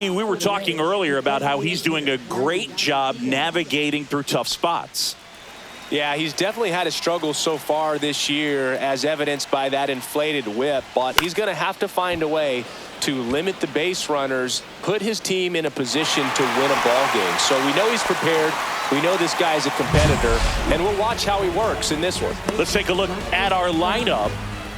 We were talking earlier about how he's doing a great job navigating through tough spots. Yeah, he's definitely had a struggle so far this year, as evidenced by that inflated whip, but he's going to have to find a way to limit the base runners, put his team in a position to win a ball game. So we know he's prepared. We know this guy's a competitor, and we'll watch how he works in this one. Let's take a look at our lineup.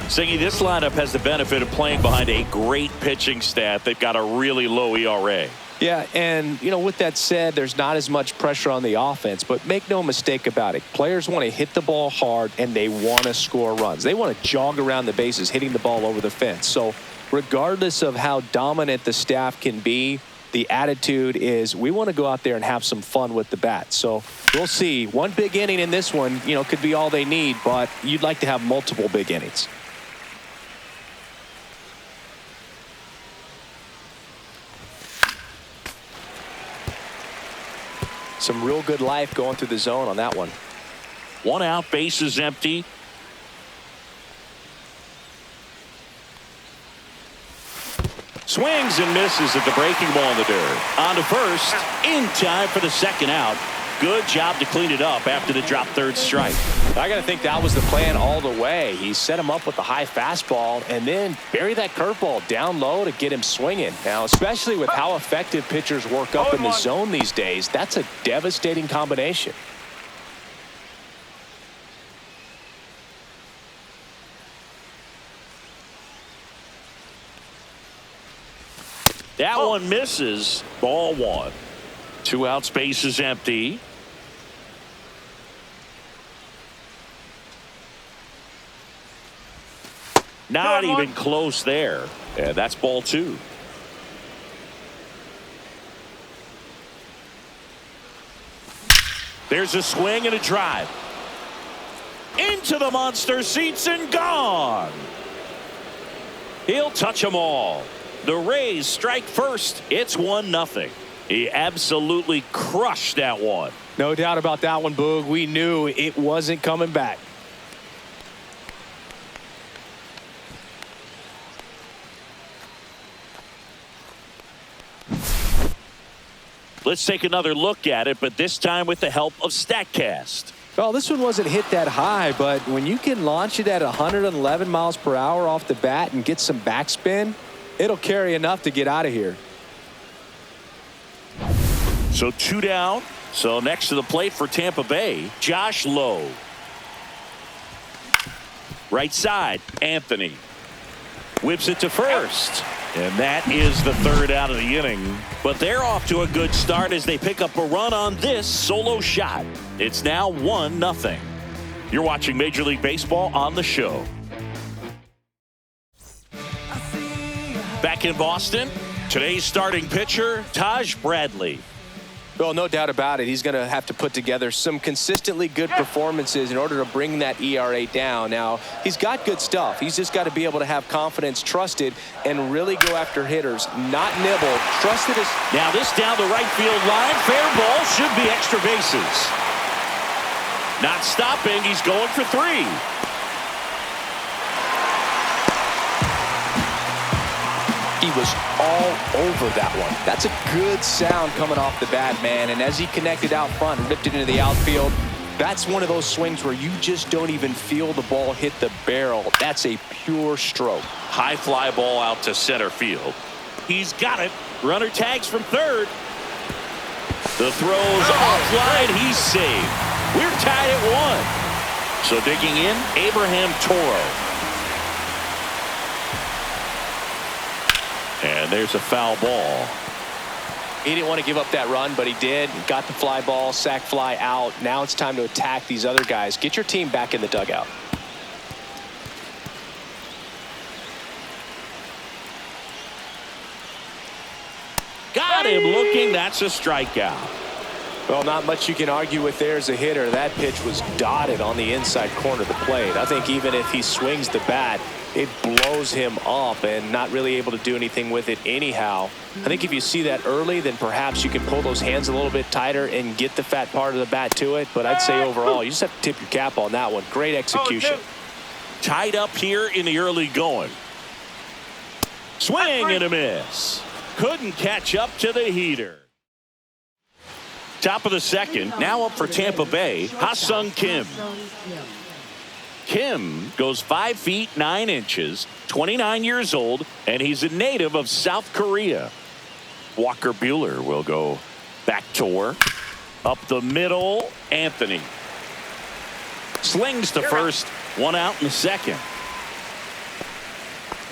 Singy, this lineup has the benefit of playing behind a great pitching staff. They've got a really low ERA. Yeah, and, with that said, there's not as much pressure on the offense, but make no mistake about it. Players want to hit the ball hard, and they want to score runs. They want to jog around the bases, hitting the ball over the fence. So regardless of how dominant the staff can be, the attitude is we want to go out there and have some fun with the bat. So we'll see. One big inning in this one, could be all they need, but you'd like to have multiple big innings. Some real good life going through the zone on that one. 1 out, base is empty. Swings and misses at the breaking ball in the dirt. On to first, in time for the 2nd out. Good job to clean it up after the drop 3rd strike. I got to think that was the plan all the way. He set him up with the high fastball and then bury that curveball down low to get him swinging. Now, especially with how effective pitchers work up in the zone these days, that's a devastating combination. That one misses. Ball 1. 2 out, space is empty. Not even close there. And that's ball 2. There's a swing and a drive. Into the monster seats and gone. He'll touch them all. The Rays strike first. It's 1-0. He absolutely crushed that one. No doubt about that one, Boog. We knew it wasn't coming back. Let's take another look at it, but this time with the help of StatCast. Well, this one wasn't hit that high, but when you can launch it at 111 miles per hour off the bat and get some backspin, it'll carry enough to get out of here. So 2 down. So next to the plate for Tampa Bay, Josh Lowe. Right side, Anthony. Whips it to first. And that is the 3rd out of the inning. But they're off to a good start as they pick up a run on this solo shot. It's now 1-0. You're watching Major League Baseball on the show. Back in Boston, today's starting pitcher, Taj Bradley. Well, no doubt about it. He's going to have to put together some consistently good performances in order to bring that ERA down. Now, he's got good stuff. He's just got to be able to have confidence, trusted, and really go after hitters, not nibble. Trusted is... Now this down the right field line. Fair ball, should be extra bases. Not stopping. He's going for 3. He was all over that one. That's a good sound coming off the bat, man. And as he connected out front and ripped it into the outfield, that's one of those swings where you just don't even feel the ball hit the barrel. That's a pure stroke. High fly ball out to center field. He's got it. Runner tags from 3rd. The throw's offline. He's saved. We're tied at 1. So digging in, Abraham Toro. And there's a foul ball. He didn't want to give up that run, but he did. Got the fly ball, sac fly out. Now it's time to attack these other guys. Get your team back in the dugout. Got him looking. That's a strikeout. Well, not much you can argue with there as a hitter. That pitch was dotted on the inside corner of the plate. I think even if he swings the bat, it blows him up and not really able to do anything with it anyhow. I think if you see that early, then perhaps you can pull those hands a little bit tighter and get the fat part of the bat to it. But I'd say overall, you just have to tip your cap on that one. Great execution. Tied up here in the early going. Swing and a miss. couldn't catch up to the heater. Top of the second, now up for Tampa Bay, Ha-Sung Kim. Kim goes 5 feet 9 inches, 29 years old, and he's a native of South Korea. Walker Buehler will go back to work. Up the middle, Anthony. Slings to first, 1 out in the second.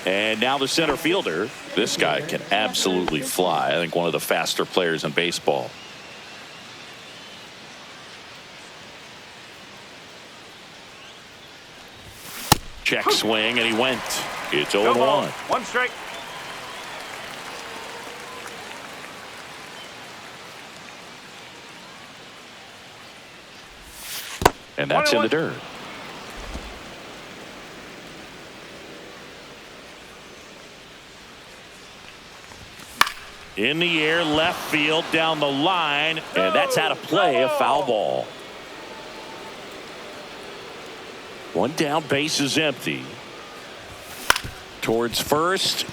And now the center fielder. This guy can absolutely fly. I think one of the faster players in baseball. Check swing, and he went. It's 0-1. 1 strike. And that's in the dirt. In the air, left field, down the line, and that's out of play, a foul ball. 1 down, base is empty. Towards first.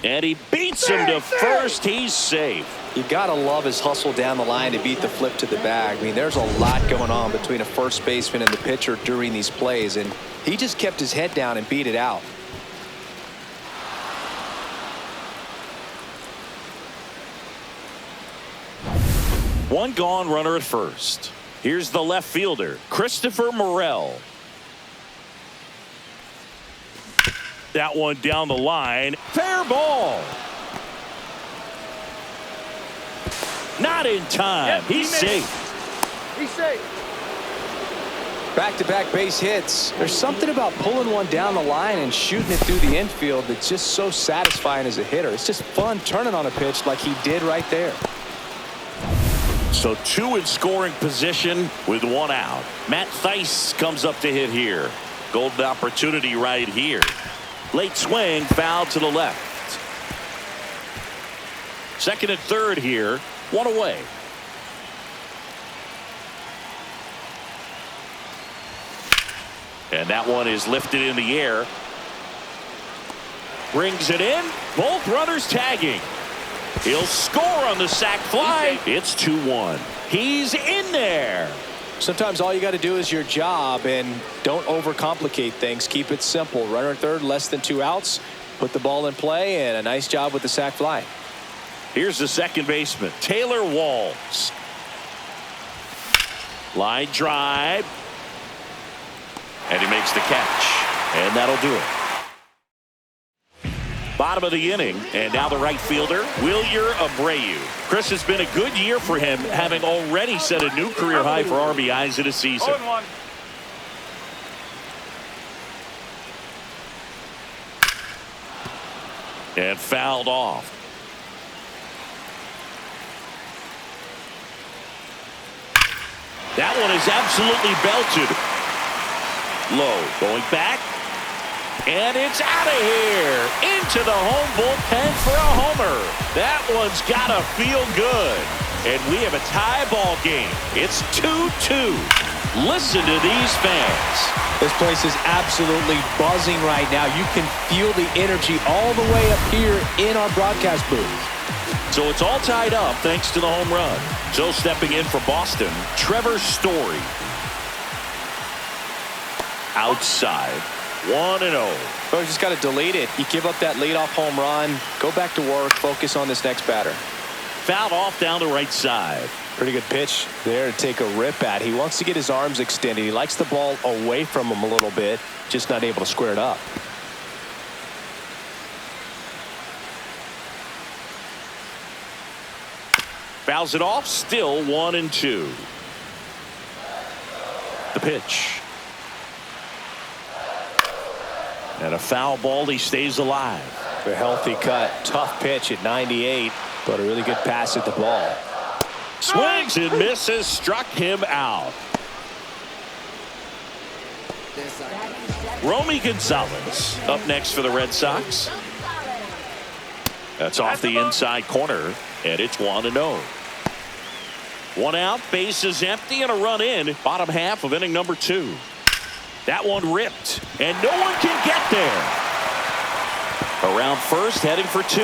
And he beats him to first. He's safe. You got to love his hustle down the line to beat the flip to the bag. I mean, there's a lot going on between a first baseman and the pitcher during these plays, and he just kept his head down and beat it out. One gone, runner at first. Here's the left fielder, Christopher Morel. That one down the line. Fair ball. Not in time. He's safe. He's safe. Back-to-back base hits. There's something about pulling one down the line and shooting it through the infield that's just so satisfying as a hitter. It's just fun turning on a pitch like he did right there. So 2 in scoring position with 1 out. Matt Thaiss comes up to hit here. Golden opportunity right here. Late swing, foul to the left. Second and third here, 1 away. And that one is lifted in the air. Brings it in. Both runners tagging. He'll score on the sac fly. It's 2-1. He's in there. Sometimes all you got to do is your job and don't overcomplicate things. Keep it simple. Runner at third, less than 2 outs. Put the ball in play, and a nice job with the sac fly. Here's the second baseman, Taylor Walls. Line drive. And he makes the catch. And that'll do it. Bottom of the inning, and now the right fielder, Wilyer Abreu. Chris, has been a good year for him, having already set a new career high for RBIs in a season. 0-1. And fouled off. That one is absolutely belted. Low, going back. And it's out of here. Into the home bullpen for a homer. That one's got to feel good. And we have a tie ball game. It's 2-2. Listen to these fans. This place is absolutely buzzing right now. You can feel the energy all the way up here in our broadcast booth. So it's all tied up thanks to the home run. So stepping in for Boston, Trevor Story. Outside. 1-0. So you just got to delete it. You give up that leadoff home run. Go back to work. Focus on this next batter. Fouled off down the right side. Pretty good pitch there to take a rip at. He wants to get his arms extended. He likes the ball away from him a little bit. Just not able to square it up. Fouls it off. Still 1-2. The pitch. And a foul ball. He stays alive. A healthy cut. Tough pitch at 98, but a really good pass at the ball. Swings and misses. Struck him out. Romy Gonzalez up next for the Red Sox. That's off the inside corner, and it's 1-0. 1 out, base is empty, and a run in. Bottom half of inning number 2. That one ripped, and no one can get there. Around first, heading for 2.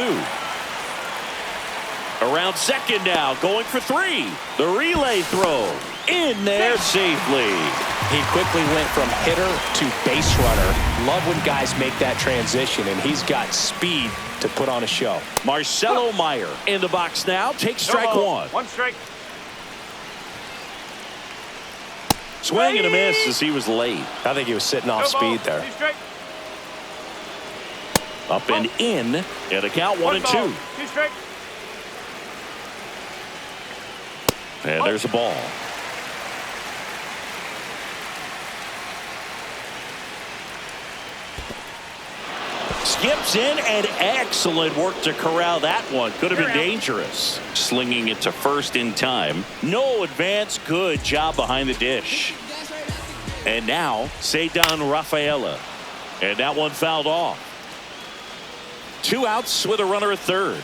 Around second now, going for 3. The relay throw in there safely. He quickly went from hitter to base runner. Love when guys make that transition, and he's got speed to put on a show. Marcelo Meyer in the box now. Takes strike 1. 1 strike. Swing and a miss as he was late. I think he was sitting off speed there. 2 strike. Up and in. And a count 1 and 2. 2 strike. And there's a ball. Skips in, and excellent work to corral that one. Could have been dangerous. Slinging it to first in time. No advance. Good job behind the dish. And now, Ceddanne Rafaela. And that one fouled off. 2 outs with a runner at third.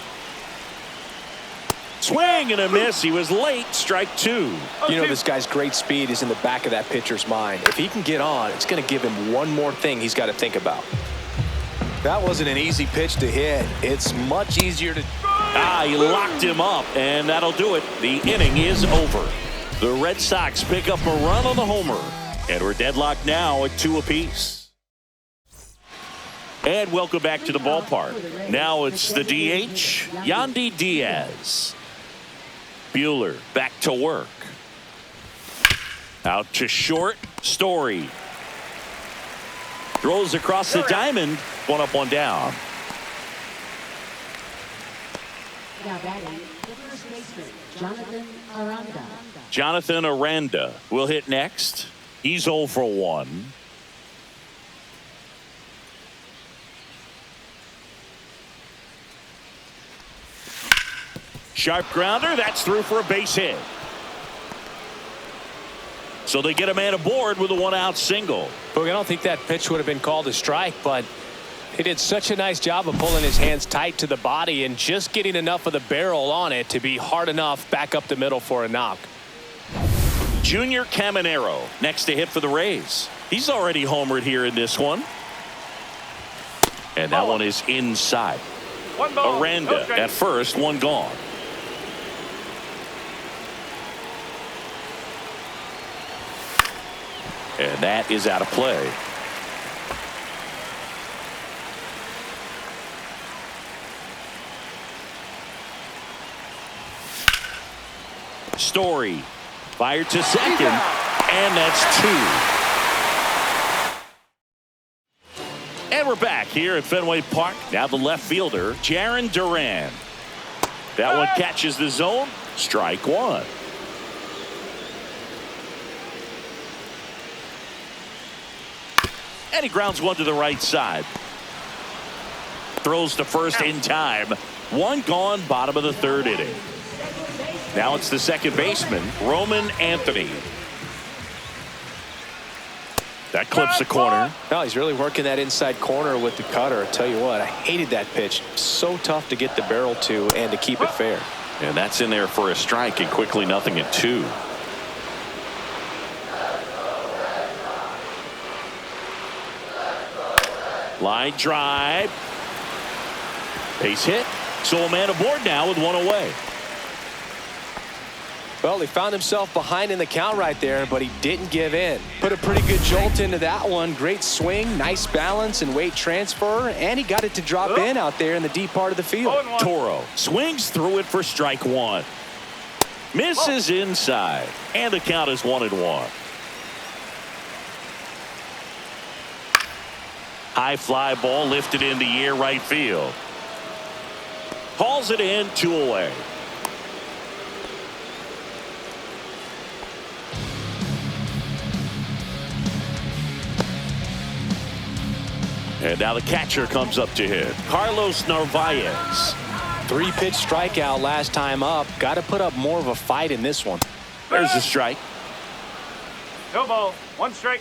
Swing and a miss. He was late. Strike 2. You know, this guy's great speed is in the back of that pitcher's mind. If he can get on, it's going to give him one more thing he's got to think about. That wasn't an easy pitch to hit. It's much easier to... He locked him up, and that'll do it. The inning is over. The Red Sox pick up a run on the homer, and we're deadlocked now at 2 apiece. And welcome back to the ballpark. Now it's the DH, Yandy Diaz. Buehler back to work. Out to short, Story. Throws across the diamond. 1 up, 1 down. Now batting, the first baseman, Jonathan Aranda. Jonathan Aranda will hit next. He's 0 for 1. Sharp grounder. That's through for a base hit. So they get a man aboard with a 1-out single. Boog, I don't think that pitch would have been called a strike, but he did such a nice job of pulling his hands tight to the body and just getting enough of the barrel on it to be hard enough back up the middle for a knock. Junior Caminero next to hit for the Rays. He's already homered here in this one. And that one is inside. 1 ball. Aranda at first, 1 gone. And that is out of play. Story fired to second, and that's 2. And we're back here at Fenway Park. Now the left fielder, Jarren Duran. That one catches the zone. Strike 1. And he grounds one to the right side. Throws to first in time. 1 gone, bottom of the 3rd inning. Now it's the second baseman, Roman Anthony. That clips the corner. No, he's really working that inside corner with the cutter. I'll tell you what, I hated that pitch. So tough to get the barrel to and to keep it fair. And that's in there for a strike, and quickly nothing at 2. Line drive. Base hit. So a man aboard now with 1 away. Well, he found himself behind in the count right there, but he didn't give in. Put a pretty good jolt into that one. Great swing, nice balance and weight transfer, and he got it to drop in out there in the deep part of the field. Toro swings through it for strike 1. Misses inside, and the count is 1-1. High fly ball lifted in the air right field. Hauls it in, 2 away. And now the catcher comes up to hit. Carlos Narvaez. 3-pitch strikeout last time up. Got to put up more of a fight in this one. There's the strike. No ball. 1 strike.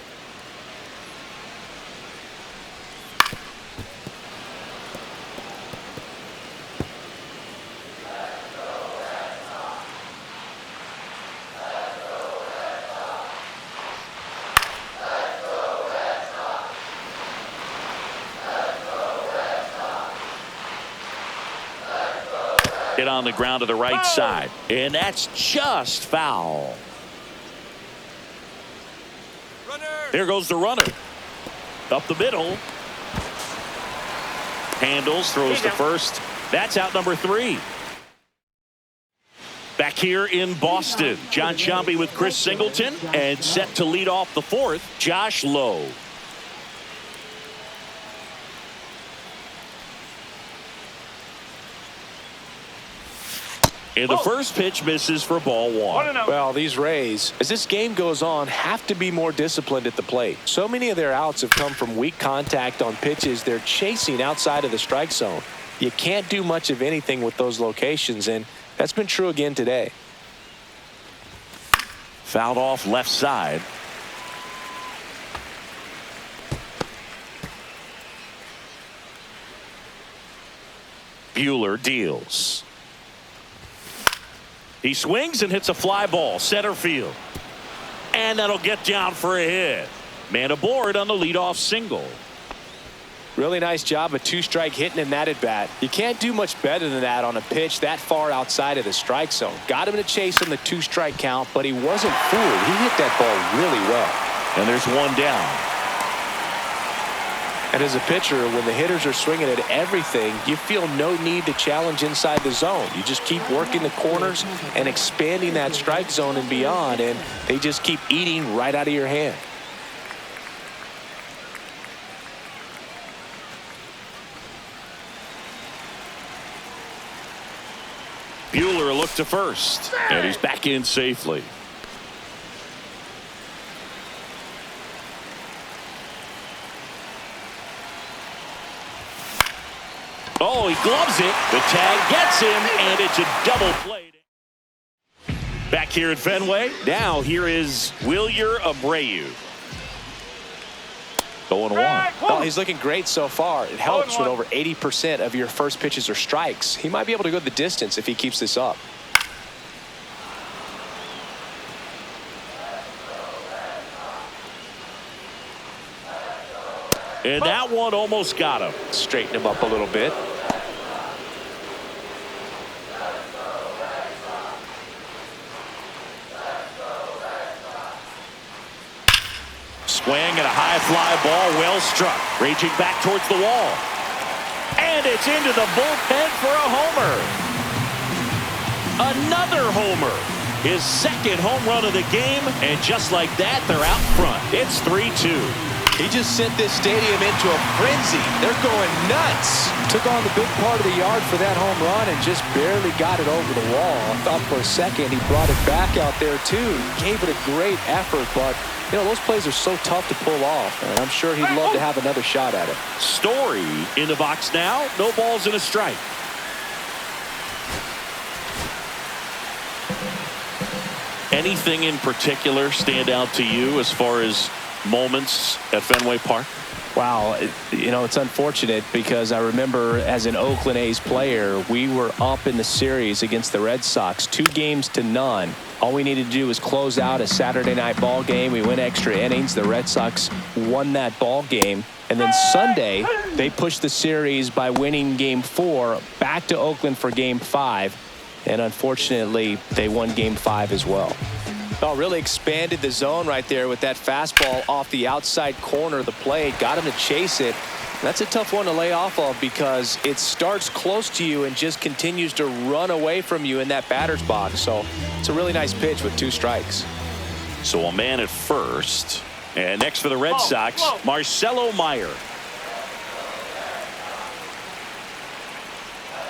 Hit on the ground to the right side. And that's just foul. There goes the runner. Up the middle. Handles, throws to first. That's out number 3. Back here in Boston, John Sciambi with Chris Singleton, and set to lead off the 4th, Josh Lowe. And the first pitch misses for ball 1. Well, these Rays, as this game goes on, have to be more disciplined at the plate. So many of their outs have come from weak contact on pitches they're chasing outside of the strike zone. You can't do much of anything with those locations, and that's been true again today. Fouled off left side. Buehler deals. He swings and hits a fly ball, center field. And that'll get down for a hit. Man aboard on the leadoff single. Really nice job of 2-strike hitting in that at bat. You can't do much better than that on a pitch that far outside of the strike zone. Got him to chase on the 2-strike count, but he wasn't fooled. He hit that ball really well. And there's one down. And as a pitcher, when the hitters are swinging at everything, you feel no need to challenge inside the zone. You just keep working the corners and expanding that strike zone and beyond, and they just keep eating right out of your hand. Buehler looked to first, and he's back in safely. Oh, he gloves it. The tag gets him, and it's a double play. Back here at Fenway, now here is Wilyer Abreu. Going 1. Well, he's looking great so far. It helps when over 80% of your first pitches are strikes. He might be able to go the distance if he keeps this up. And that one almost got him. Straighten him up a little bit. Swing and a high fly ball, well struck. Raging back towards the wall. And it's into the bullpen for a homer. Another homer. His second home run of the game. And just like that, they're out front. It's 3-2. He just sent this stadium into a frenzy. They're going nuts. Took on the big part of the yard for that home run and just barely got it over the wall. I thought for a second he brought it back out there too. Gave it a great effort, but you know, those plays are so tough to pull off, and I'm sure he'd love to have another shot at it. Story in the box now. No balls and a strike. Anything in particular stand out to you as far as moments at Fenway Park? Wow, you know, it's unfortunate because I remember as an Oakland A's player, we were up in the series against the Red Sox, 2-0. All we needed to do was close out a Saturday night ball game. We went extra innings. The Red Sox won that ball game. And then Sunday, they pushed the series by winning Game 4 back to Oakland for Game 5. And unfortunately, they won Game 5 as well. Oh, really expanded the zone right there with that fastball off the outside corner of the plate. Got him to chase it. That's a tough one to lay off of because it starts close to you and just continues to run away from you in that batter's box. So it's a really nice pitch with 2 strikes. So a man at first. And next for the Red Sox, Marcelo Meyer.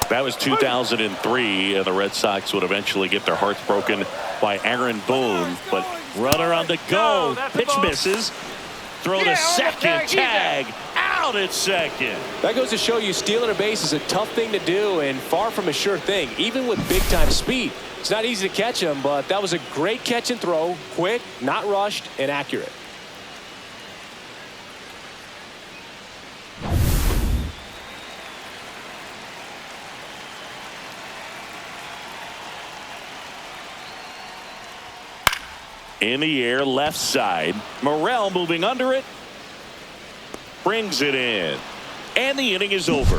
That was 2003, and the Red Sox would eventually get their hearts broken by Aaron Boone. But runner on the go. Pitch misses. Throw to second. Tag. Out at second. That goes to show you stealing a base is a tough thing to do and far from a sure thing, even with big-time speed. It's not easy to catch him, but that was a great catch and throw. Quick, not rushed, and accurate. In the air, left side. Morel moving under it. Brings it in. And the inning is over.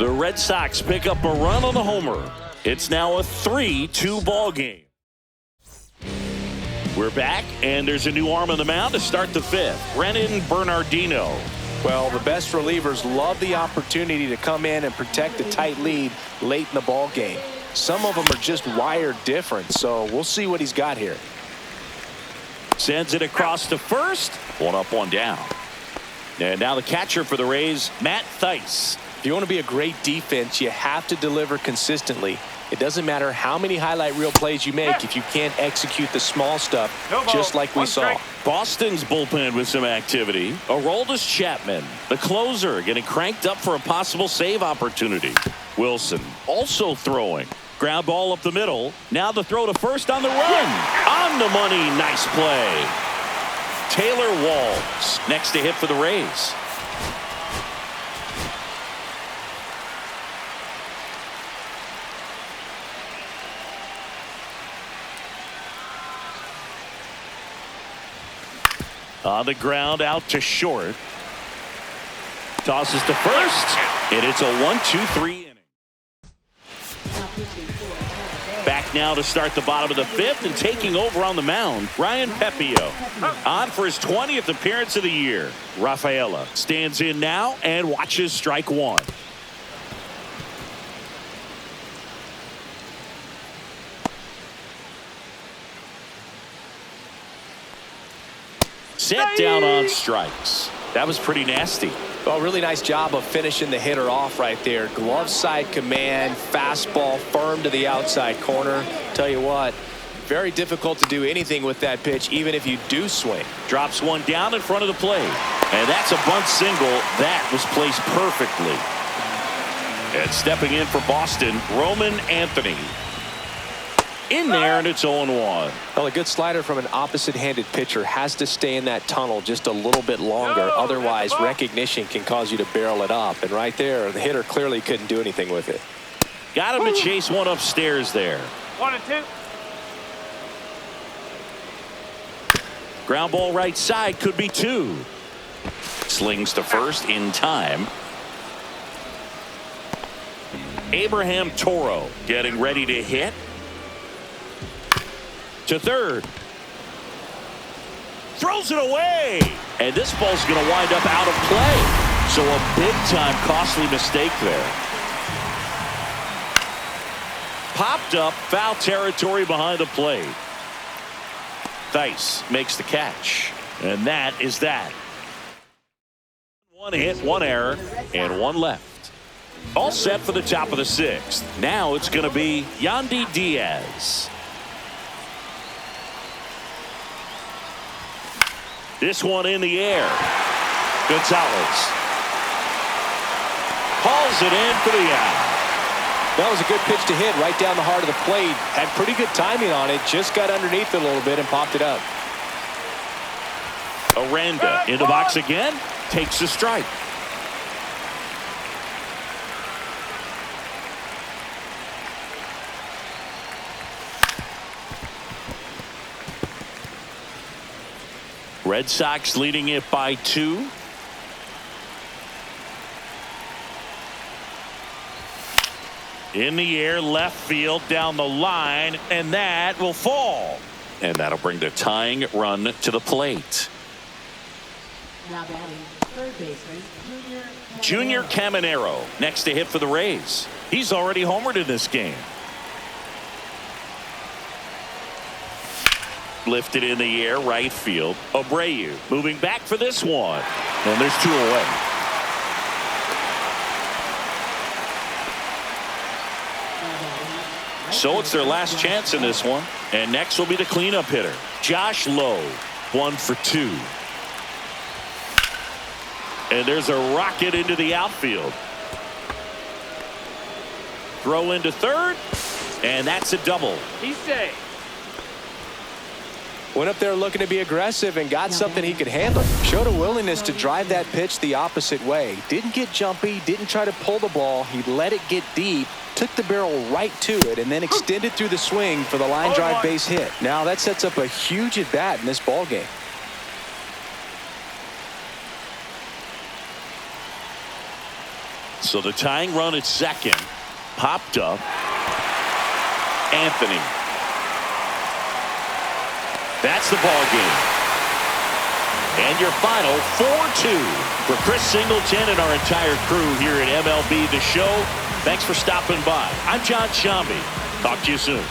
The Red Sox pick up a run on the homer. It's now a 3-2 ball game. We're back, and there's a new arm on the mound to start the fifth. Brennan Bernardino. Well, the best relievers love the opportunity to come in and protect a tight lead late in the ball game. Some of them are just wired different, so we'll see what he's got here. Sends it across to first. One up, one down. And now the catcher for the Rays, Matt Thaiss. If you want to be a great defense, you have to deliver consistently. It doesn't matter how many highlight reel plays you make if you can't execute the small stuff, just like we saw. Boston's bullpen with some activity. Aroldis Chapman, the closer, getting cranked up for a possible save opportunity. Wilson also throwing. Ground ball up the middle. Now the throw to first on the run. On the money. Nice play. Taylor Walls next to hit for the Rays. On the ground, out to short. Tosses to first, and it's a 1-2-3 inning. Back now to start the bottom of the fifth, and taking over on the mound, Ryan Pepio. On for his 20th appearance of the year. Rafaela stands in now and watches strike one. Set down on strikes. That was pretty nasty. Well, really nice job of finishing the hitter off right there. Glove side command, fastball firm to the outside corner. Tell you what, very difficult to do anything with that pitch, even if you do swing. Drops one down in front of the plate. And that's a bunt single. That was placed perfectly. And stepping in for Boston, Roman Anthony. In there, and it's 0-1. Well, a good slider from an opposite-handed pitcher has to stay in that tunnel just a little bit longer. Otherwise, recognition can cause you to barrel it up. And right there, the hitter clearly couldn't do anything with it. Got him to chase one upstairs there. 1 and 2. Ground ball right side, could be 2. Slings to first in time. Abraham Toro getting ready to hit. To third. Throws it away. And this ball's going to wind up out of play. So a big-time costly mistake there. Popped up, foul territory behind the plate. Thaiss makes the catch. And that is that. 1 hit, 1 error, and 1 left. All set for the top of the 6th. Now it's going to be Yandy Diaz. This one in the air. Gonzalez hauls it in for the out. That was a good pitch to hit right down the heart of the plate. Had pretty good timing on it. Just got underneath it a little bit and popped it up. Aranda in the box again. Takes a strike. Red Sox leading it by 2. In the air, left field, down the line, and that will fall. And that'll bring the tying run to the plate. Now batting, third baseman, Junior Caminero next to hit for the Rays. He's already homered in this game. Lifted in the air, right field. Abreu moving back for this one. And there's 2 away. So it's their last chance in this one. And next will be the cleanup hitter, Josh Lowe. 1 for 2. And there's a rocket into the outfield. Throw into third. And that's a double. He's safe. Went up there looking to be aggressive and got something he could handle. Showed a willingness to drive that pitch the opposite way. Didn't get jumpy, didn't try to pull the ball. He let it get deep, took the barrel right to it, and then extended through the swing for the line drive base hit. Now that sets up a huge at bat in this ball game. So the tying run at second popped up. Anthony. That's the ball game. And your final 4-2 for Chris Singleton and our entire crew here at MLB The Show. Thanks for stopping by. I'm John Shambi. Talk to you soon.